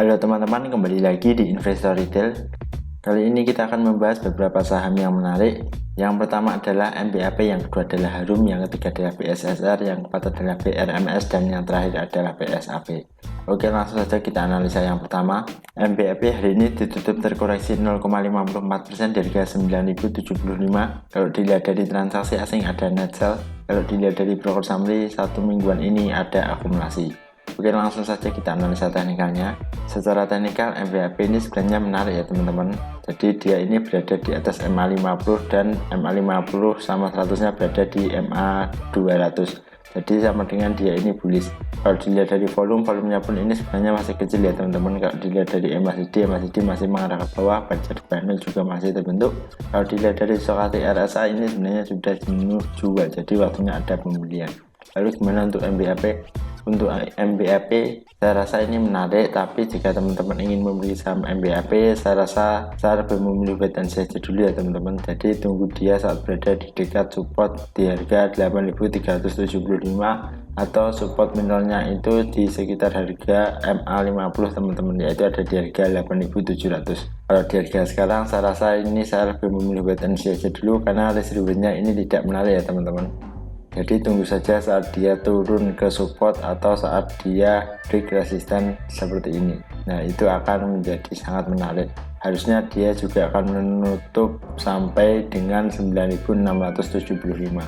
Halo teman-teman, kembali lagi di Investor Retail. Kali ini kita akan membahas beberapa saham yang menarik. Yang pertama adalah MBAP, yang kedua adalah Harum, yang ketiga adalah BSSR, yang keempat adalah BRMS, dan yang terakhir adalah BSAP. Oke, langsung saja kita analisa yang pertama. MBAP hari ini ditutup terkoreksi 0,54% dari harga 9.075. Kalau dilihat dari transaksi asing ada net sell. Kalau dilihat dari broker summary, satu mingguan ini ada akumulasi. Oke, langsung saja kita analisa teknikalnya. Secara teknikal MBAP ini sebenarnya menarik ya teman-teman. Jadi dia ini berada di atas MA50 dan MA50 sama 100-nya berada di MA200. Jadi sama dengan dia ini bullish. Kalau dilihat dari volumenya pun ini sebenarnya masih kecil ya teman-teman. Kalau dilihat dari MACD masih mengarah ke bawah, baca di panel juga masih terbentuk. Kalau dilihat dari stochastic RSI ini sebenarnya sudah jenuh jual, jadi waktunya ada pembelian. Lalu gimana untuk MBAP? Untuk MBAP saya rasa ini menarik, tapi jika teman-teman ingin membeli saham MBAP, saya rasa saya lebih memilih wait and see aja dulu ya teman-teman. Jadi tunggu dia saat berada di dekat support di harga 8.375 atau support middle-nya itu di sekitar harga MA50 teman-teman, yaitu ada di harga 8.700. Kalau di harga sekarang saya rasa ini saya lebih memilih wait and see aja dulu, karena risk reward-nya ini tidak menarik ya teman-teman. Jadi tunggu saja saat dia turun ke support atau saat dia break resisten seperti ini. Nah, itu akan menjadi sangat menarik. Harusnya dia juga akan menutup sampai dengan 9.675.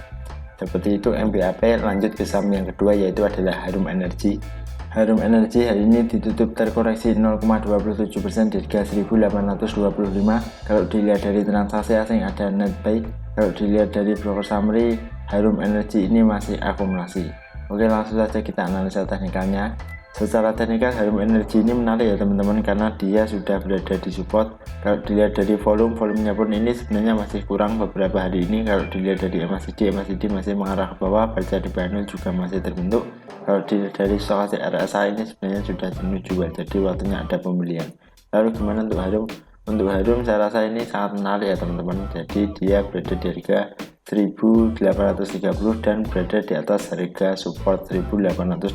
Seperti itu MBAP. Lanjut ke saham yang kedua, yaitu adalah Harum Energy. Harum Energy hari ini ditutup terkoreksi 0,27% di harga 1.825. Kalau dilihat dari transaksi asing ada net buy. Kalau dilihat dari broker summary, Harum Energy ini masih akumulasi. Oke, langsung saja kita analisa teknikalnya. Secara teknikal Harum Energy ini menarik ya teman-teman, karena dia sudah berada di support. Kalau dilihat dari volumenya pun ini sebenarnya masih kurang beberapa hari ini. Kalau dilihat dari MACD masih mengarah ke bawah, baca di panel juga masih terbentuk. Kalau dilihat dari stochastic RSI ini sebenarnya sudah jenuh jual, jadi waktunya ada pembelian. Lalu gimana untuk Harum? Untuk Harum saya rasa ini sangat menarik ya teman-teman. Jadi dia berada di harga 1.830 dan berada di atas harga support 1.825.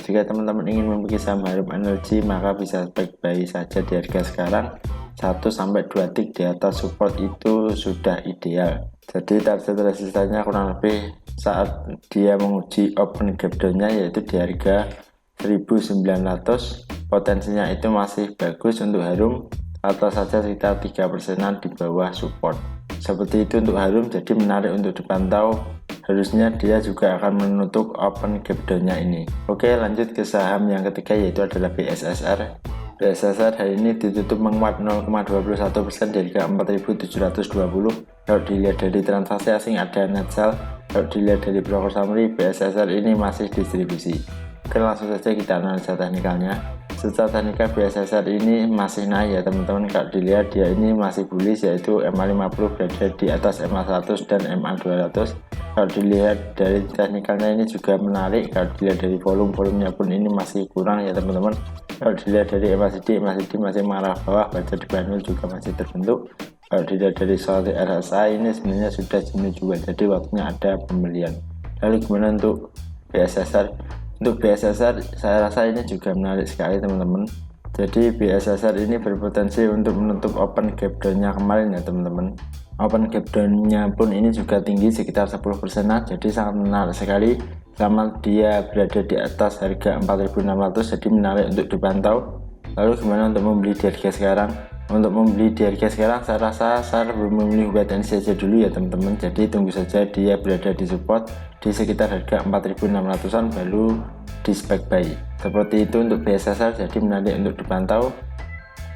Jika teman-teman ingin memiliki saham Harum Energy, maka bisa baik buy saja di harga sekarang. 1-2 tick di atas support itu sudah ideal. Jadi target resistannya kurang lebih saat dia menguji open gap down-nya, yaitu di harga 1.900. Potensinya itu masih bagus untuk Harum, atau saja sekitar 3%-an di bawah support. Seperti itu untuk Harum, jadi menarik untuk dipantau. Harusnya dia juga akan menutup open gap down-nya ini. Oke, lanjut ke saham yang ketiga, yaitu adalah BSSR. BSSR hari ini ditutup menguat 0,21% dari harga 4.720. Kalau dilihat dari transaksi asing ada net sell. Kalau dilihat dari broker summary, BSSR ini masih distribusi. Oke, langsung saja kita analisa teknikalnya. Secara teknikal BSSR ini masih naik ya teman-teman. Kalau dilihat dia ini masih bullish, yaitu MA50 berada di atas MA100 dan MA200. Kalau dilihat dari teknikalnya ini juga menarik. Kalau dilihat dari volumenya pun ini masih kurang ya teman-teman. Kalau dilihat dari MACD masih mengarah bawah, baca di panel juga masih terbentuk. Kalau dilihat dari stochastic RSI ini sebenarnya sudah jenuh jual, jadi waktunya ada pembelian. Lalu gimana untuk BSSR? Untuk BSSR saya rasa ini juga menarik sekali teman-teman. Jadi BSSR ini berpotensi untuk menutup open gap down-nya kemarin ya teman-teman. Open gap down-nya pun ini juga tinggi sekitar 10%-an, jadi sangat menarik sekali selama dia berada di atas harga 4.600, jadi menarik untuk dipantau. Lalu gimana untuk membeli di harga sekarang? Untuk membeli di harga sekarang saya rasa saya belum memilih wait and see aja dulu ya teman-teman. Jadi tunggu saja dia berada di support di sekitar harga 4.600-an baru di spek buy. Seperti itu untuk BSSR, jadi menarik untuk dipantau.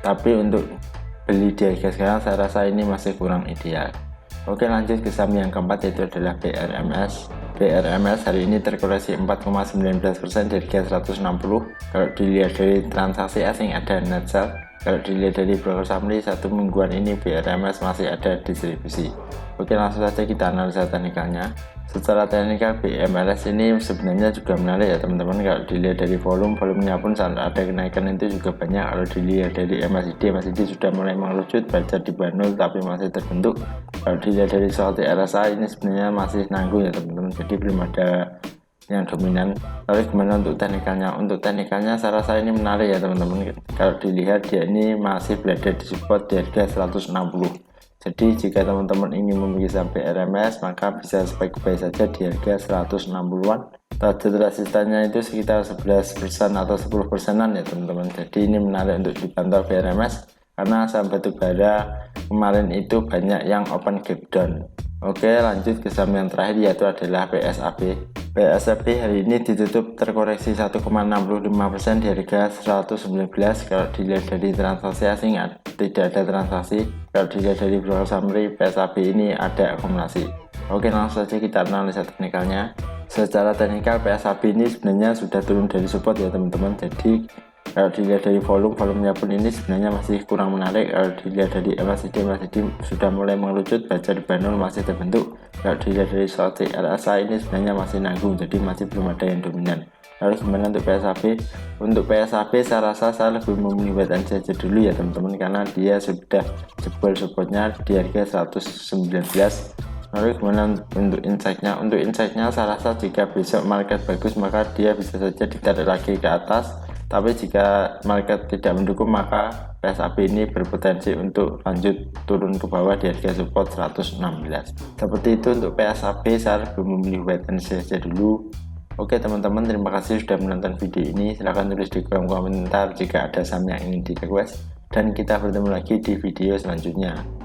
Tapi untuk beli di harga sekarang saya rasa ini masih kurang ideal. Oke, lanjut ke saham yang keempat, yaitu adalah BRMS. BRMS hari ini terkoreksi 4,19% dari harga 160. Kalau dilihat dari transaksi asing ada net sell. Kalau dilihat dari broker summary, satu mingguan ini BRMS masih ada distribusi. Oke, langsung saja kita analisa teknikalnya. Secara teknikal BMRS ini sebenarnya juga menarik ya teman-teman. Kalau dilihat dari volumenya pun saat ada kenaikan itu juga banyak. Kalau dilihat dari MACD sudah mulai mengerucut, baca di panel tapi masih terbentuk. Kalau dilihat dari stochastic RSI ini sebenarnya masih nanggung ya teman-teman, jadi belum ada yang dominan. Lalu gimana untuk teknikalnya? Untuk teknikalnya saya rasa ini menarik ya teman-teman. Kalau dilihat dia ini masih berada di support di harga 160. Jadi jika teman-teman ingin memiliki saham BRMS maka bisa sebaik buy saja di harga 160-an. Target resistannya itu sekitar 11% atau 10%an ya teman-teman. Jadi ini menarik untuk dipantau BRMS karena saham batubara kemarin itu banyak yang open gap down. Oke, lanjut ke saham yang terakhir yaitu adalah PSAB. PSAB hari ini ditutup terkoreksi 1,65% di harga 119. Kalau dilihat dari transaksi asing tidak ada transaksi. Kalau dilihat dari broker summary PSAB ini ada akumulasi. Oke, langsung saja kita analisa teknikalnya. Secara teknikal PSAB ini sebenarnya sudah turun dari support ya teman-teman. Jadi kalau dilihat dari volumenya pun ini sebenarnya masih kurang menarik. Kalau dilihat dari MACD sudah mulai mengerucut, baca di bawah masih terbentuk. Kalau dilihat dari short RSI ini sebenarnya masih nanggung, jadi masih belum ada yang dominan. Lalu gimana untuk PSAB? Untuk PSAB saya rasa saya lebih memilih wait and see aja dulu ya teman-teman, karena dia sudah jebol supportnya di harga 119. Lalu gimana untuk insight-nya? Untuk insight-nya saya rasa jika besok market bagus maka dia bisa saja ditarik lagi ke atas. Tapi jika market tidak mendukung maka PSAB ini berpotensi untuk lanjut turun ke bawah di harga support 116. Seperti itu untuk PSAB, saya lebih memilih wait and see saja dulu. Oke teman-teman, terima kasih sudah menonton video ini. Silahkan tulis di kolom komentar jika ada saham yang ingin di request. Dan kita bertemu lagi di video selanjutnya.